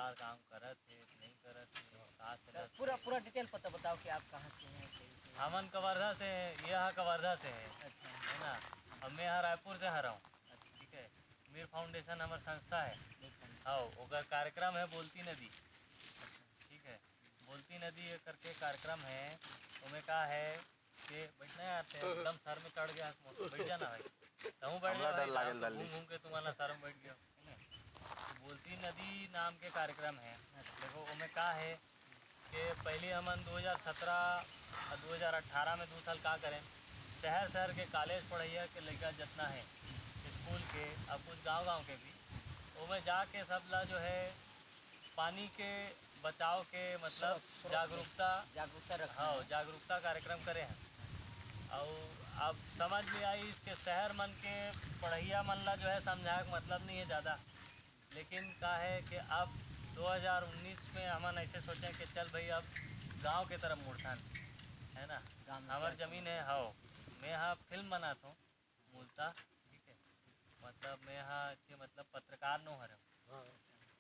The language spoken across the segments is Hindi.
का काम करत थे नहीं करत थे का चलत पूरा थे। पूरा डिटेल पता बताओ कि आप कहाँ से हैं कैसे? हमन कवर्धा से हैं, ये यहाँ कवर्धा से है अच्छा है ना। अब मैं यहाँ रायपुर से हरा हूँ। अच्छा ठीक है, मीर फाउंडेशन हमार संस्था है। बिल्कुल। हाँ, ओकर कार्यक्रम है बोलती नदी। अच्छा ठीक है, बोलती नदी ये करके कार्यक्रम है। उसमें क्या है कि बैठना यार ते एकदम सर में चढ़ गया बैठ जाना भाई। तू बैठ जा भाई, साहब तो घूम घूम के तुम्हारा सर में बैठ गया है ना। तो बोलती नदी नाम के कार्यक्रम है। देखो उसमें क्या है कि पहले हमन 2017 और 2018 में 2 साल का करें, शहर शहर के कॉलेज पढ़ैया के लड़का जितना है स्कूल के और कुछ गांव के भी, उसमें जाके सब ला जो है पानी के बचाव के मतलब जागरूकता रखना हाँ है। जागरूकता कार्यक्रम करे हैं। और अब समझ में आई इसके शहर मन के पढ़ैया मन ला जो है समझाए के मतलब नहीं है ज़्यादा। लेकिन क्या है कि अब 2019 में हमन ऐसे सोचें कि चल भाई अब गांव के तरफ मुड़थन है ना। गाँव में हमार क्या ज़मीन है हाँ, मैं यहाँ फिल्म बनाता हूँ मूलतः। ठीक है, मतलब मैं यहाँ के मतलब पत्रकार नो हर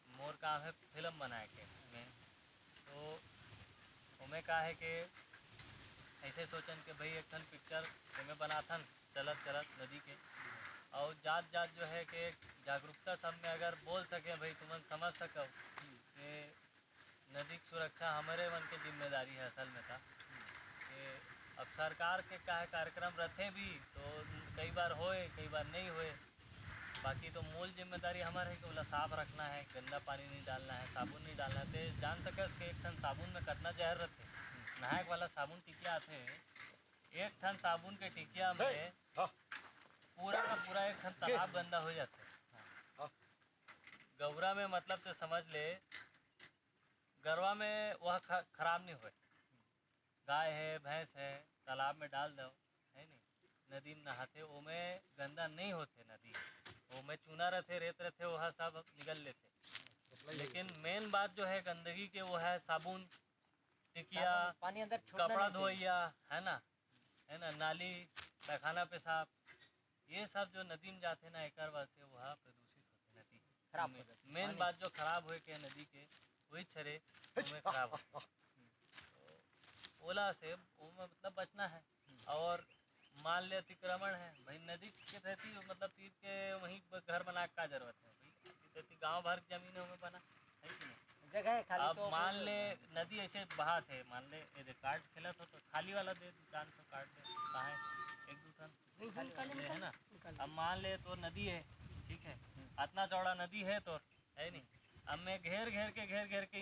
मोर काम है फिल्म बनाए के मैं। तो उमें का है कि ऐसे सोचन कि भाई एक ठन पिक्चर में बनाथन चलत चलत नदी के, और जात जात जो है कि जागरूकता सब में अगर बोल सके भाई तुमन समझ सको कि नदी की सुरक्षा हमारे मन की जिम्मेदारी है असल में था। कि अब सरकार के का कार्यक्रम रहते भी तो कई बार होए कई बार नहीं होए, बाकी तो मूल जिम्मेदारी हमारे है कि बोला साफ रखना है, गंदा पानी नहीं डालना है, साबुन नहीं डालना है। तो जान सके कि एक ठन साबुन में कितना जहर रहते। नहायक वाला साबुन टिकिया आते, एक ठन साबुन के टिकिया में पूरा का पूरा एक ठन तालाब गंदा हो जाते। गौरा में मतलब तो समझ ले गरवा में वह खराब नहीं हुए। गाय है भैंस है तालाब में डाल दो है नहीं, नदी में नहाते ओमें गंदा नहीं होते। नदी ओमें चूना रहते रेत रहते वह सब निकल लेते। लेकिन मेन बात जो है गंदगी के वो है साबुन टिकिया पानी अंदर छोड़ना कपड़ा नहीं चाहिए। धोइया है ना नाली पैखाना पेशाब ये सब जो नदी में जाते ना एक से वह प्रदूषित होते नदी खराब हो जाती है मेन पानी। बात जो खराब हुए के नदी के वही छरे उमें खराब हो। तो ओला से उमें मतलब बचना है। और मान ले अतिक्रमण है भाई नदी के रहती मतलब तीर के वहीं पर घर बना के का जरूरत है भाई, गाँव भर की जमीन है उमें बना है कि नहीं। जगह है खाली अब तो मान ले नदी ऐसे बहात है, मान ले ये कार्ड खेलत हो तो खाली वाला दे दुकान को काट दे कहाँ है एक दो टन है ना। अब मान ले तो नदी है ठीक है, इतना चौड़ा नदी है तो है नहीं। अब मैं घेर के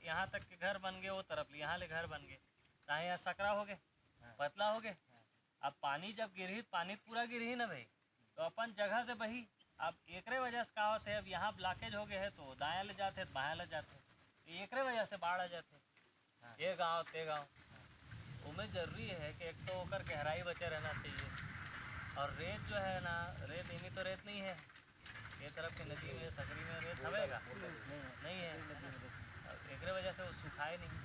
यहाँ तक के घर बन गए, वो तरफ ले यहाँ ले घर बन गए, चाहे यहाँ सकरा हो गए पतला हो गए। अब पानी जब गिरही पानी पूरा गिरही ना भाई तो अपन जगह से बही। अब एकरे वजह से का होते है, अब यहाँ ब्लॉकेज हो गए है तो दायां ले जाते तो बायां ले जाते, एकरे वजह से बाढ़ आ जाते ये गांव ते गांव। उमें जरूरी है कि एक तो ओकर गहराई बचे रहना चाहिए। और रेत जो है ना रेत इन्हीं तो रेत नहीं है, ये तरफ की नदी में सकरी में रेत हवेगा नहीं है। एकरे वजह से वो सुखाए नहीं।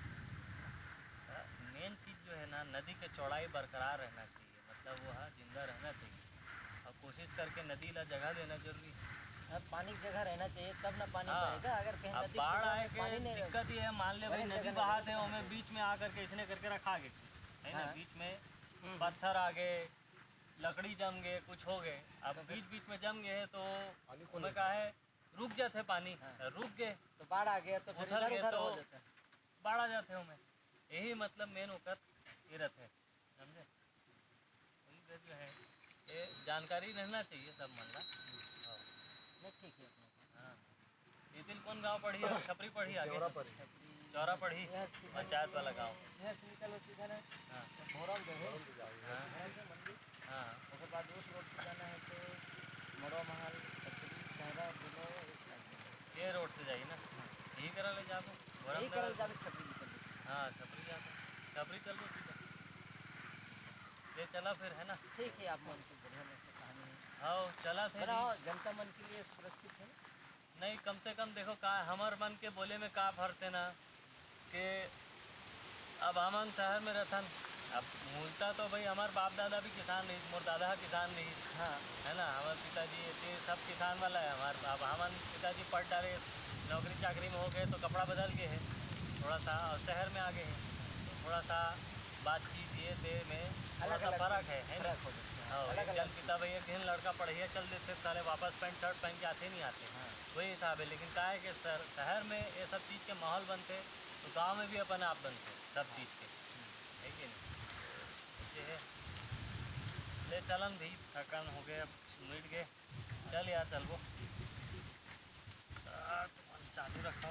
मेन चीज़ जो है ना नदी के चौड़ाई बरकरार रहना चाहिए, मतलब वो जिंदा रहना चाहिए और कोशिश करके नदी ला जगह देना जरूरी है। अब पानी की जगह रहना चाहिए तब ना पानी हाँ। बहेगा। अगर कहीं अब नदी बाढ़ किनारे आए के पानी नहीं दिक्कत ये है, मान ले भाई बड़ी नदी जगह बहात नहीं है उसमें बीच में आकर के इसने करके रखा गए है ना। हाँ। बीच में पत्थर आ गए लकड़ी जम गए कुछ हो गए। अब बीच में जम गए तो उसमें क्या है रुक जाते पानी रुक गए तो बाढ़ आ गया तो फिर उछल इधर गए उधर तो हो जाता है। बाढ़ आ जाते हैं उमें। यही मतलब मेन होकर ये रहते हैं समझे। वही बात जो है ये जानकारी रहना चाहिए सब मन ला। नहीं ठीक है अपने हाँ, ये दिन कौन गांव पढ़ी है छपरी पढ़ी आगे चौरा पढ़ी पंचायत वाला गांव। यहाँ से निकलो सीधा ना हाँ भोरम जो है हाँ भोरम से मंदिर हाँ उसके बाद उस रोड से जाना है तो मड़वा महल छतरी सहरा जिलो ये रोड से जाइए ना यही करा ले जाबो यही करल जाके छतरी निकल हाँ छपरी जाता छपरी चल दो सीधा ये चला फिर है ना। ठीक है आप मन को बढ़िया लगता कहानी है। हाँ चला थे बताओ जनता मन के लिए सुरक्षित है। नहीं कम से कम देखो का हमार मन के बोले में का फर्क है ना कि अब हम शहर में रहथन। अब मूलता तो भाई हमारे बाप दादा भी किसान रही मोर दादा किसान रही हाँ है ना। हमारे पिताजी ये सब किसान वाला है हमारे। अब हमारे पिताजी पढ़ डाले नौकरी चाकरी में हो गए तो कपड़ा बदल गए है थोड़ा सा, और शहर में आ गए हैं तो थोड़ा सा बातचीत ये दे में थोड़ा सा फ़र्क है ना। फर्क हो जाता है। हाँ, अलग एक अलग जन पिता भाई एक दिन लड़का पढ़िए चल देते साले वापस पैंट शर्ट पहन के आते नहीं आते, हाँ। वही हिसाब है। लेकिन क्या है कि शहर में ये सब चीज़ के माहौल बनते तो गांव में भी अपन आप बनते सब चीज़ के, है कि नहीं। ये है ले चलन भी थकान हो गए, अब मिट गए, चल यार चल वो चालू रखो।